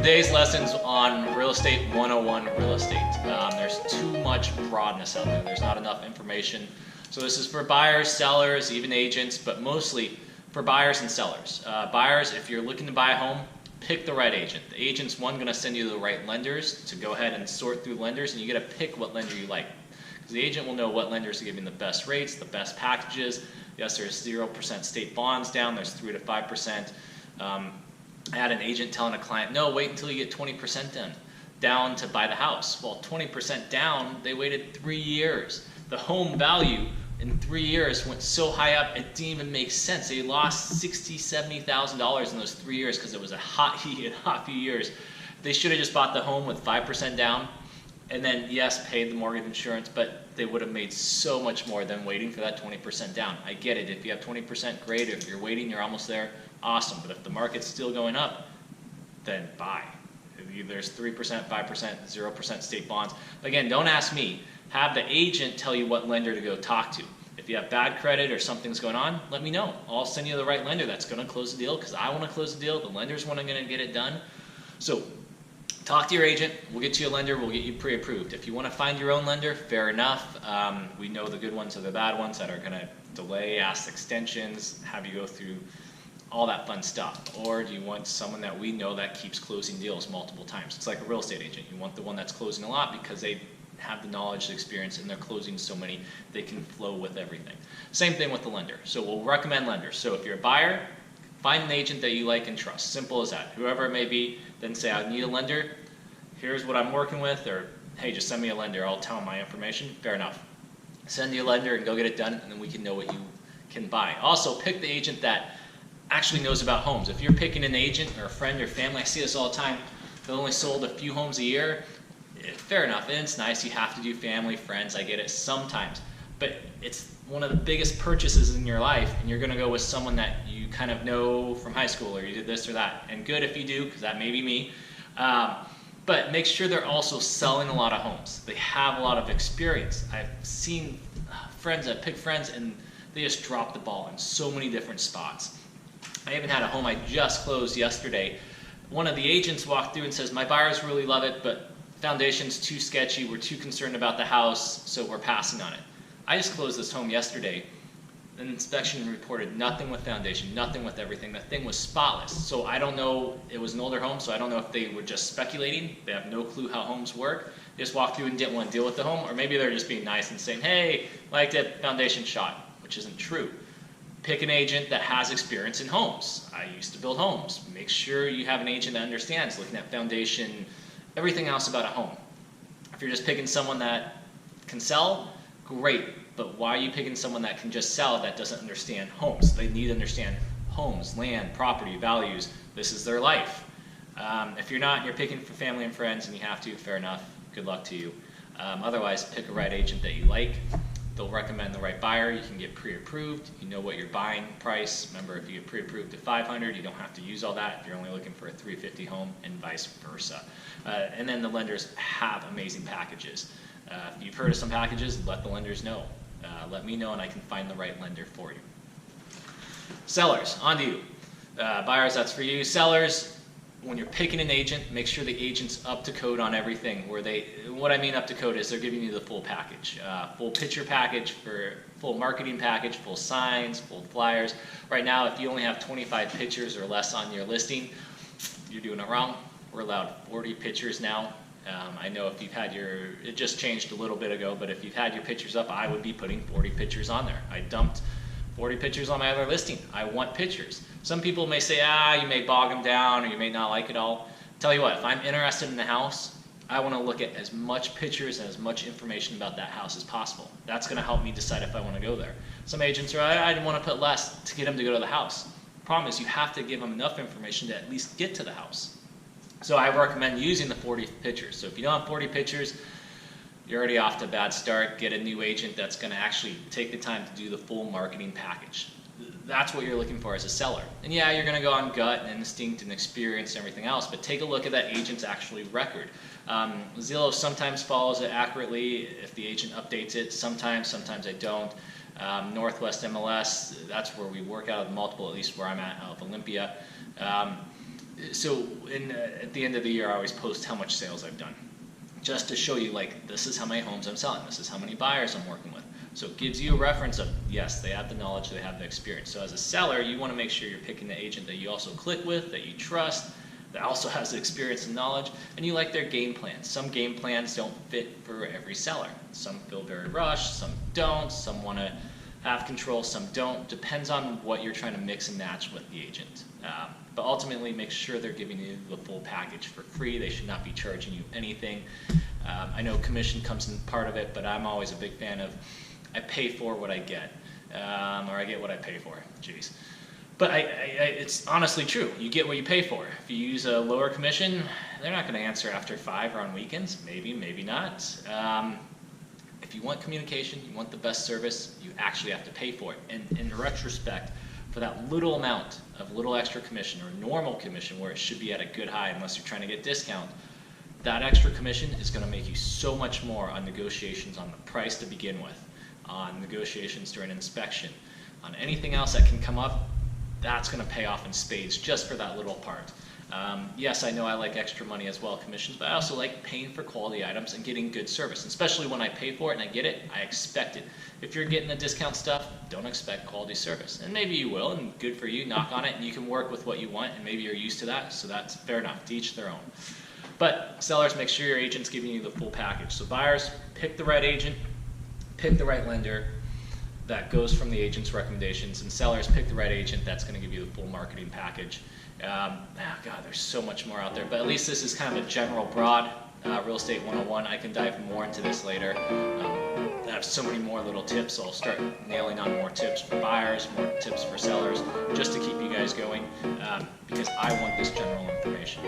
today's lesson's on real estate 101 real estate. There's too much broadness out there. There's not enough information. So this is for buyers, sellers, even agents, but mostly for buyers and sellers. Buyers, if you're looking to buy a home, pick the right agent. The agent's going to send you the right lenders to go ahead and sort through lenders, and you got to pick what lender you like. Because the agent will know what lenders are giving the best rates, the best packages. Yes, there's 0% state bonds down. There's 3 to 5%. I had an agent telling a client, no, wait until you get 20% down to buy the house. Well, 20% down, they waited 3 years. The home value in 3 years went so high up, it didn't even make sense. They lost $60,000, $70,000 in those 3 years because it was a hot few years. They should have just bought the home with 5% down and then, yes, paid the mortgage insurance, but they would have made so much more than waiting for that 20% down. I get it. If you have 20%, great. If you're waiting, you're almost there. Awesome, but if the market's still going up, then buy. There's 3%, 5%, 0% state bonds. Again, don't ask me. Have the agent tell you what lender to go talk to. If you have bad credit or something's going on, let me know. I'll send you the right lender that's going to close the deal because I want to close the deal. The lender's going to get it done. So talk to your agent. We'll get you a lender. We'll get you pre-approved. If you want to find your own lender, fair enough. We know the good ones are the bad ones that are going to delay, ask extensions, have you go through all that fun stuff. Or do you want someone that we know that keeps closing deals multiple times? It's like a real estate agent. You want the one that's closing a lot because they have the knowledge, the experience, and they're closing so many, they can flow with everything. Same thing with the lender. So we'll recommend lenders. So if you're a buyer, find an agent that you like and trust. Simple as that. Whoever it may be, then say, I need a lender. Here's what I'm working with, or hey, just send me a lender. I'll tell them my information. Fair enough. Send you a lender and go get it done, and then we can know what you can buy. Also, pick the agent that actually knows about homes. If you're picking an agent or a friend or family, I see this all the time, they only sold a few homes a year, fair enough, and it's nice, you have to do family, friends, I get it sometimes, but it's one of the biggest purchases in your life, and you're going to go with someone that you kind of know from high school, or you did this or that, and good if you do, because that may be me, but make sure they're also selling a lot of homes. They have a lot of experience. I've seen friends that pick friends, and they just drop the ball in so many different spots. I even had a home I just closed yesterday. One of the agents walked through and says, my buyers really love it, but foundation's too sketchy, we're too concerned about the house, so we're passing on it. I just closed this home yesterday. An inspection reported nothing with foundation, nothing with everything. The thing was spotless. So I don't know, it was an older home, so I don't know if they were just speculating. They have no clue how homes work. They just walked through and didn't want to deal with the home, or maybe they're just being nice and saying, hey, liked it, foundation shot, which isn't true. Pick an agent that has experience in homes. I used to build homes. Make sure you have an agent that understands looking at foundation, everything else about a home. If you're just picking someone that can sell, great. But why are you picking someone that can just sell that doesn't understand homes? They need to understand homes, land, property, values. This is their life. If you're not, you're picking for family and friends and you have to, fair enough. Good luck to you. Otherwise, pick a right agent that you like. They'll recommend the right buyer. You can get pre-approved. You know what your buying price. Remember, if you get pre-approved at $500, you don't have to use all that if you're only looking for a $350 home, and vice versa. And then the lenders have amazing packages. If you've heard of some packages, let the lenders know. Let me know and I can find the right lender for you. Sellers, on to you. Buyers, that's for you. Sellers, when you're picking an agent, make sure the agent's up to code on everything. What I mean up to code is they're giving you the full package. Full picture package, for full marketing package, full signs, full flyers. Right now, if you only have 25 pictures or less on your listing, you're doing it wrong. We're allowed 40 pictures now. I know if you've had it just changed a little bit ago, but if you've had your pictures up, I would be putting 40 pictures on there. I dumped 40 pictures on my other listing. I want pictures. Some people may say, you may bog them down or you may not like it all. Tell you what, if I'm interested in the house, I want to look at as much pictures and as much information about that house as possible. That's going to help me decide if I want to go there. Some agents are, I want to put less to get them to go to the house. The problem is you have to give them enough information to at least get to the house. So I recommend using the 40 pictures. So if you don't have 40 pictures, you're already off to a bad start. Get a new agent that's going to actually take the time to do the full marketing package. That's what you're looking for as a seller. And yeah, you're going to go on gut and instinct and experience and everything else, but take a look at that agent's actually record. Zillow sometimes follows it accurately if the agent updates it. Sometimes I don't. Northwest MLS, that's where we work out of multiple, at least where I'm at, out of Olympia. So at the end of the year, I always post how much sales I've done, just to show you, like, this is how many homes I'm selling, this is how many buyers I'm working with. So it gives you a reference of, yes, they have the knowledge, they have the experience. So as a seller, you want to make sure you're picking the agent that you also click with, that you trust, that also has the experience and knowledge, and you like their game plans. Some game plans don't fit for every seller. Some feel very rushed, some don't, some want to have control, some don't. Depends on what you're trying to mix and match with the agent. But ultimately, make sure they're giving you the full package for free. They should not be charging you anything. I know commission comes in part of it, but I'm always a big fan of, I pay for what I get, or I get what I pay for. Jeez. But it's honestly true. You get what you pay for. If you use a lower commission, they're not going to answer after 5 or on weekends. Maybe, maybe not. If you want communication, you want the best service, you actually have to pay for it. And in retrospect, for that little amount of little extra commission or normal commission where it should be at a good high unless you're trying to get discount, that extra commission is going to make you so much more on negotiations on the price to begin with, on negotiations during inspection, on anything else that can come up. That's going to pay off in spades just for that little part. Yes, I know I like extra money as well, commissions, but I also like paying for quality items and getting good service. Especially when I pay for it and I get it, I expect it. If you're getting the discount stuff, don't expect quality service. And maybe you will, and good for you, knock on it, and you can work with what you want, and maybe you're used to that, so that's fair enough, to each their own. But sellers, make sure your agent's giving you the full package. So buyers, pick the right agent, pick the right lender that goes from the agent's recommendations, and sellers, pick the right agent that's going to give you the full marketing package. God, there's so much more out there, but at least this is kind of a general, broad real estate 101. I can dive more into this later. I have so many more little tips, so I'll start nailing on more tips for buyers, more tips for sellers, just to keep you guys going, because I want this general information.